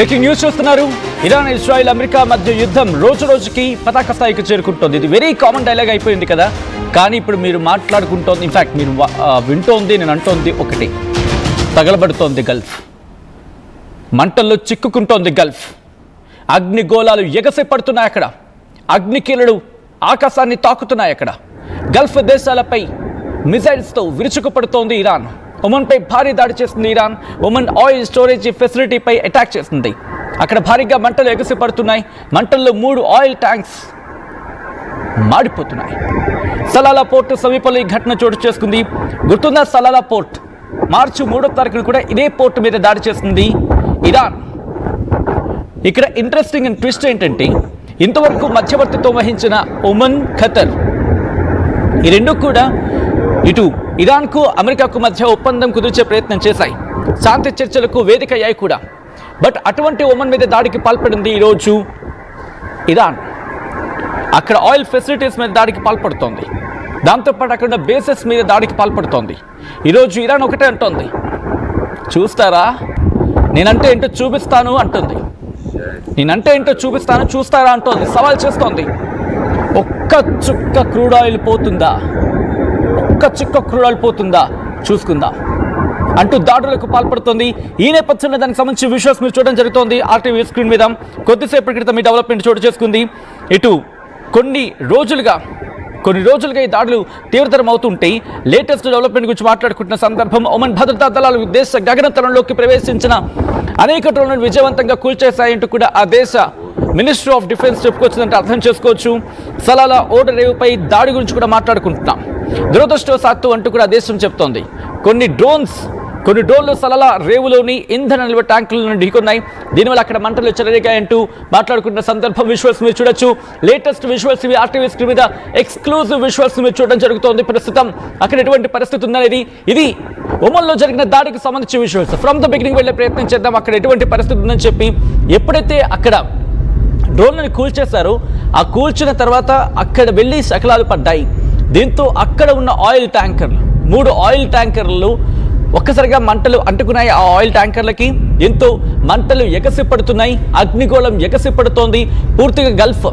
Breaking news చూస్తున్నారు. Iran, Israel, America మధ్య యుద్ధం రోజు రోజుకి పతాక స్థాయికి చేరుకుంటోంది. ఇది వెరీ కామన్ డైలాగ్ అయిపోయింది కదా. కానీ ఇప్పుడు మీరు మాట్లాడుకుంటోంది, ఇన్ఫాక్ట్ మీరు వింటోంది, నేను అంటోంది ఒకటి. తగలబడుతోంది గల్ఫ్, మంటల్లో చిక్కుకుంటోంది గల్ఫ్, అగ్నిగోళాలు ఎగసి పడుతున్నాయి అక్కడ, అగ్నికీలలు ఆకాశాన్ని తాకుతున్నాయి అక్కడ. Gulf దేశాలపై మిసైల్స్తో విరుచుకుపడుతోంది Iran. ఒమన్పై భారీ దాడి చేస్తుంది ఇరాన్. ఒమన్ ఆయిల్ స్టోరేజ్ ఫెసిలిటీపై అటాక్ చేస్తుంది. అక్కడ భారీగా మంటలు ఎగసి పడుతున్నాయి. మంటల్లో 3 ఆయిల్ ట్యాంక్స్ మాడిపోతున్నాయి. సలాలా పోర్టు సమీపంలో ఈ ఘటన చోటు చేసుకుంది. గుర్తుందా, సలాలా పోర్ట్ మార్చి 3వ తారీఖున కూడా ఇదే పోర్టు మీద దాడి చేస్తుంది ఇరాన్. ఇక్కడ ఇంట్రెస్టింగ్ అండ్ ట్విస్ట్ ఏంటంటే, ఇంతవరకు మధ్యవర్తిత్వం వహించిన ఒమన్, ఖతర్, ఈ రెండు కూడా ఇటు ఇరాన్కు అమెరికాకు మధ్య ఒప్పందం కుదిర్చే ప్రయత్నం చేశాయి. శాంతి చర్చలకు వేదిక అయ్యాయి కూడా. బట్ అటువంటి ఒమన్ మీద దాడికి పాల్పడింది ఈరోజు ఇరాన్. అక్కడ ఆయిల్ ఫెసిలిటీస్ మీద దాడికి పాల్పడుతోంది. దాంతోపాటు అక్కడ బేసెస్ మీద దాడికి పాల్పడుతోంది. ఈరోజు ఇరాన్ ఒకటే అంటోంది, చూస్తారా, నేనంటే ఏంటో చూపిస్తాను అంటుంది. నేనంటే ఏంటో చూపిస్తాను, చూస్తారా అంటోంది, సవాల్ చేస్తోంది. ఒక్క చుక్క క్రూడ్ ఆయిల్ పోతుందా, ఒక్క చుక్క క్రూడ్ ఆయిల్ పోతుందా చూసుకుందాం అంటూ దాడులకు పాల్పడుతుంది. ఈ నేపథ్యంలో దానికి సంబంధించి విజువల్స్ మీరు చూడడం జరుగుతోంది RTV స్క్రీన్ మీద. కొద్దిసేపటి క్రితం ఈ డెవలప్మెంట్ చోటు చేసుకుంది. ఇటు కొన్ని రోజులుగా ఈ దాడులు తీవ్రతరం అవుతుంటే లేటెస్ట్ డెవలప్మెంట్ గురించి మాట్లాడుకుంటున్న సందర్భం, ఒమన్ భద్రతా దళాలు దేశ గగనతలంలోకి ప్రవేశించిన అనేక డ్రోన్లను విజయవంతంగా కూల్చేశాయంటూ కూడా ఆ దేశ మినిస్ట్రీ ఆఫ్ డిఫెన్స్ చెప్పుకొచ్చిందంటే అర్థం చేసుకోవచ్చు. సలాలా ఓడర్ రేవుపై దాడి గురించి కూడా మాట్లాడుకుంటున్నాం. దురదృష్టవశాత్తు అంటూ కూడా దేశం చెప్తోంది, కొన్ని డ్రోన్లు సలాలా రేవులోని ఇంధన నిల్వ ట్యాంకులను ఢీకొన్నాయి. దీనివల్ల అక్కడ మంటలు చెలరేగాయంటూ మాట్లాడుకుంటున్న సందర్భం విజువల్స్ మీరు చూడొచ్చు. లేటెస్ట్ విజువల్స్ ఇవి RTV స్క్రీన్ మీద ఎక్స్క్లూజివ్ విజువల్స్ మీరు చూడడం జరుగుతోంది. ప్రస్తుతం అక్కడ ఎటువంటి పరిస్థితి ఉందనేది, ఇది ఒమన్లో జరిగిన దాడికి సంబంధించి విజువల్స్. ఫ్రమ్ ద బిగినింగ్ వెళ్ళే ప్రయత్నం చేద్దాం. అక్కడ ఎటువంటి పరిస్థితి ఉందని చెప్పి, ఎప్పుడైతే అక్కడ డ్రోన్లను కూల్చేశారో, ఆ కూల్చిన తర్వాత అక్కడ వెళ్ళి శకలాలు పడ్డాయి. దీంతో అక్కడ ఉన్న ఆయిల్ ట్యాంకర్లు, 3 ఆయిల్ ట్యాంకర్లు ఒక్కసారిగా మంటలు అంటుకున్నాయి ఆ ఆయిల్ ట్యాంకర్లకి. దీంతో మంటలు ఎగసి పడుతున్నాయి, అగ్నిగోళం ఎగసి పడుతోంది. పూర్తిగా గల్ఫ్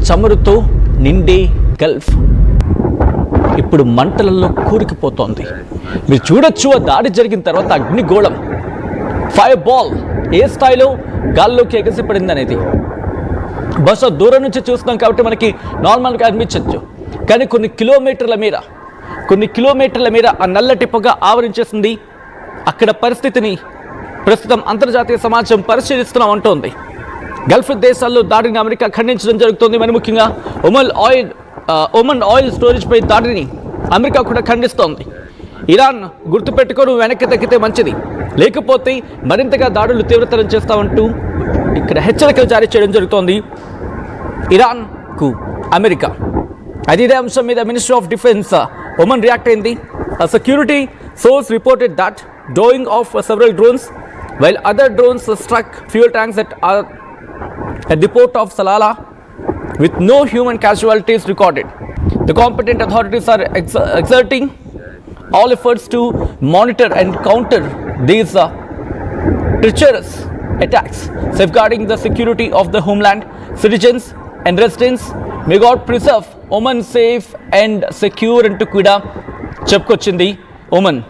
చమురుతో నిండే గల్ఫ్ ఇప్పుడు మంటలలో కూరుకుపోతోంది. మీరు చూడొచ్చు, ఆ దాడి జరిగిన తర్వాత అగ్నిగోళం, ఫైర్ బాల్ ఏ స్థాయిలో గాల్లోకి ఎగసిపడింది అనేది బహుశా దూరం నుంచి చూస్తున్నాం కాబట్టి మనకి నార్మల్గా అనిపించవచ్చు. కానీ కొన్ని కిలోమీటర్ల మేర ఆ నల్లటి పొగ ఆవరించేసింది. అక్కడ పరిస్థితిని ప్రస్తుతం అంతర్జాతీయ సమాజం పరిశీలిస్తున్నాం అంటోంది. గల్ఫ్ దేశాల్లో దాడిని అమెరికా ఖండించడం జరుగుతోంది. మరి ముఖ్యంగా ఒమన్ ఆయిల్ స్టోరేజ్పై దాడిని అమెరికా కూడా ఖండిస్తోంది. ఇరాన్ గుర్తుపెట్టుకొని వెనక్కి తగ్గితే మంచిది, లేకపోతే మరింతగా దాడులు తీవ్రతరం చేస్తామంటూ ఇక్కడ హెచ్చరికలు జారీ చేయడం జరుగుతోంది ఇరాన్కు అమెరికా. ఇదే అంశం మీద ministry of defence Oman react అయింది. Security source reported that doing of several drones while other drones struck fuel tanks at the port of Salalah with no human casualties recorded. The competent authorities are exerting all efforts to monitor and counter these treacherous attacks, safeguarding the security of the homeland, citizens and residents. May God preserve Oman safe and secure అంటూ కూడా చెప్పుకొచ్చింది Oman.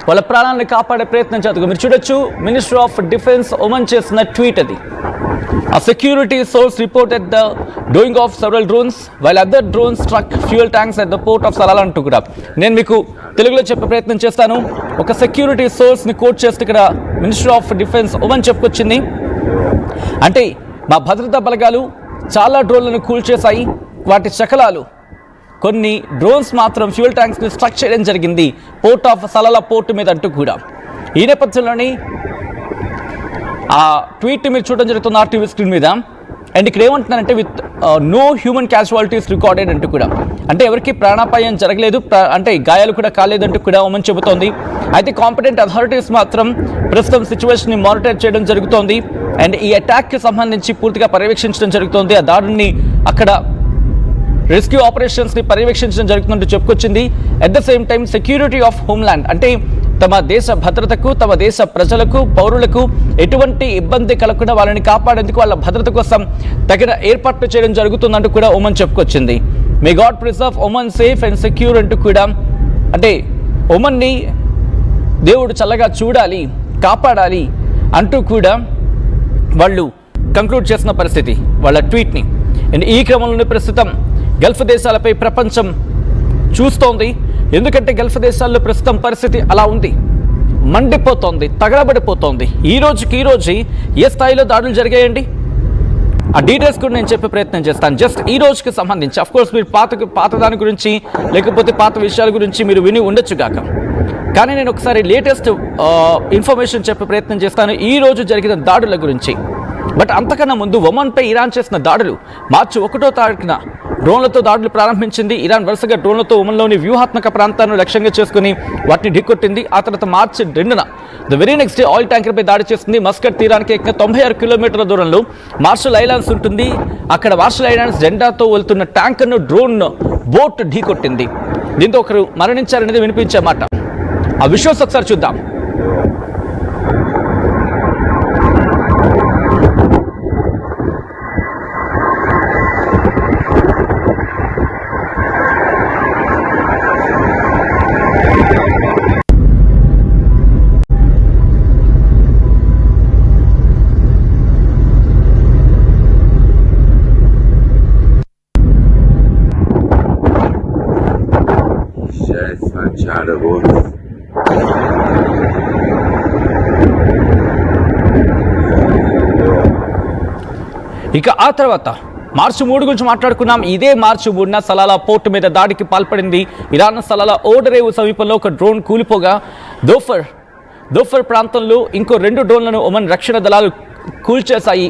వాళ్ళ ప్రాణాలను కాపాడే ప్రయత్నం చేస్తుంది. మీరు చూడొచ్చు, మినిస్ట్రీ ఆఫ్ డిఫెన్స్ ఒమన్ చేసిన ట్వీట్ అది. A security source reported the doing of several drones while other drones struck fuel tanks at the port of Salalah అంటూ కూడా నేను మీకు తెలుగులో చెప్పే ప్రయత్నం చేస్తాను. ఒక సెక్యూరిటీ సోర్స్ని కోట్ చేస్తూ ఇక్కడ మినిస్ట్రీ ఆఫ్ డిఫెన్స్ ఒమన్ చెప్పుకొచ్చింది. అంటే మా భద్రతా బలగాలు చాలా డ్రోన్లను కూల్చేశాయి, వాటి శకలాలు, కొన్ని డ్రోన్స్ మాత్రం ఫ్యూయల్ ట్యాంక్స్ని స్ట్రక్ చేయడం జరిగింది పోర్ట్ ఆఫ్ సలాలా పోర్టు మీద అంటూ కూడా. ఈ నేపథ్యంలోని ఆ ట్వీట్ మీరు చూడడం జరుగుతుంది RTV స్క్రీన్ మీద. అండ్ ఇక్కడ ఏమంటున్నారంటే, with no human casualties recorded అంటూ కూడా, అంటే ఎవరికి ప్రాణాపాయం జరగలేదు, అంటే గాయాలు కూడా కాలేదంటూ కూడా ఒమన్ చెబుతోంది. అయితే కాంపిటెంట్ అథారిటీస్ మాత్రం ప్రస్తుతం సిచ్యువేషన్ని మానిటర్ చేయడం జరుగుతోంది. అండ్ ఈ అటాక్కి సంబంధించి పూర్తిగా పర్యవేక్షించడం జరుగుతోంది. ఆ దాడిని అక్కడ రెస్క్యూ ఆపరేషన్స్ ని పర్యవేక్షించడం జరుగుతుందంటూ చెప్పుకొచ్చింది. At the same time security of homeland అంటే తమ దేశ భద్రతకు, తమ దేశ ప్రజలకు, పౌరులకు ఎటువంటి ఇబ్బంది కలగకుండా వాళ్ళని కాపాడేందుకు, వాళ్ళ భద్రత కోసం తగిన ఏర్పాట్లు చేయడం జరుగుతుందంటూ కూడా ఒమన్ చెప్పుకొచ్చింది. May God preserve Oman safe and secure అంటూ కూడా, అంటే ఒమన్ని దేవుడు చల్లగా చూడాలి, కాపాడాలి అంటూ కూడా వాళ్ళు కంక్లూడ్ చేసిన పరిస్థితి వాళ్ళ ట్వీట్ని. అండ్ ఈ క్రమంలోనే ప్రస్తుతం గల్ఫ్ దేశాలపై ప్రపంచం చూస్తోంది. ఎందుకంటే గల్ఫ్ దేశాల్లో ప్రస్తుతం పరిస్థితి అలా ఉంది, మండిపోతోంది, తగలబడిపోతోంది. ఈ రోజుకి ఏ స్థాయిలో దాడులు జరిగాయండి, ఆ డీటెయిల్స్ కూడా నేను చెప్పే ప్రయత్నం చేస్తాను. జస్ట్ ఈ రోజుకి సంబంధించి అఫ్కోర్స్ మీరు పాత దాని గురించి లేకపోతే పాత విషయాల గురించి మీరు విని ఉండొచ్చు కాక, కానీ నేను ఒకసారి లేటెస్ట్ ఇన్ఫర్మేషన్ చెప్పే ప్రయత్నం చేస్తాను ఈ రోజు జరిగిన దాడుల గురించి. బట్ అంతకన్నా ముందు ఒమన్పై ఇరాన్ చేసిన దాడులు మార్చి 1వ తారీఖున డ్రోన్లతో దాడులు ప్రారంభించింది. ఇరాన్ వరుసగా డ్రోన్లతో ఒమన్లోని వ్యూహాత్మక ప్రాంతాలను లక్ష్యంగా చేసుకుని వాటిని ఢీకొట్టింది. ఆ తర్వాత మార్చి 2న the very next day oil ట్యాంకర్పై దాడి చేస్తుంది. మస్కట్ తీరానికి 96 కిలోమీటర్ల దూరంలో మార్షల్ ఐలాండ్స్ ఉంటుంది. అక్కడ మార్షల్ ఐలాండ్స్ జెండాతో వెళ్తున్న ట్యాంకర్ను డ్రోన్ బోట్ ఢీకొట్టింది. దీంతో ఒకరు మరణించారనేది వినిపించే మాట. ఆ విషయాలు ఒకసారి చూద్దాం. ఇక ఆ తర్వాత మార్చి 3 గురించి మాట్లాడుకున్నాం. ఇదే మార్చి 3న సలాలా పోర్టు మీద దాడికి పాల్పడింది ఇరాన్. సలాలా ఓడరేవు సమీపంలో ఒక డ్రోన్ కూలిపోగా దోఫర్ ప్రాంతంలో ఇంకో 2 డ్రోన్లను ఒమన్ రక్షణ దళాలు కూల్చేశాయి.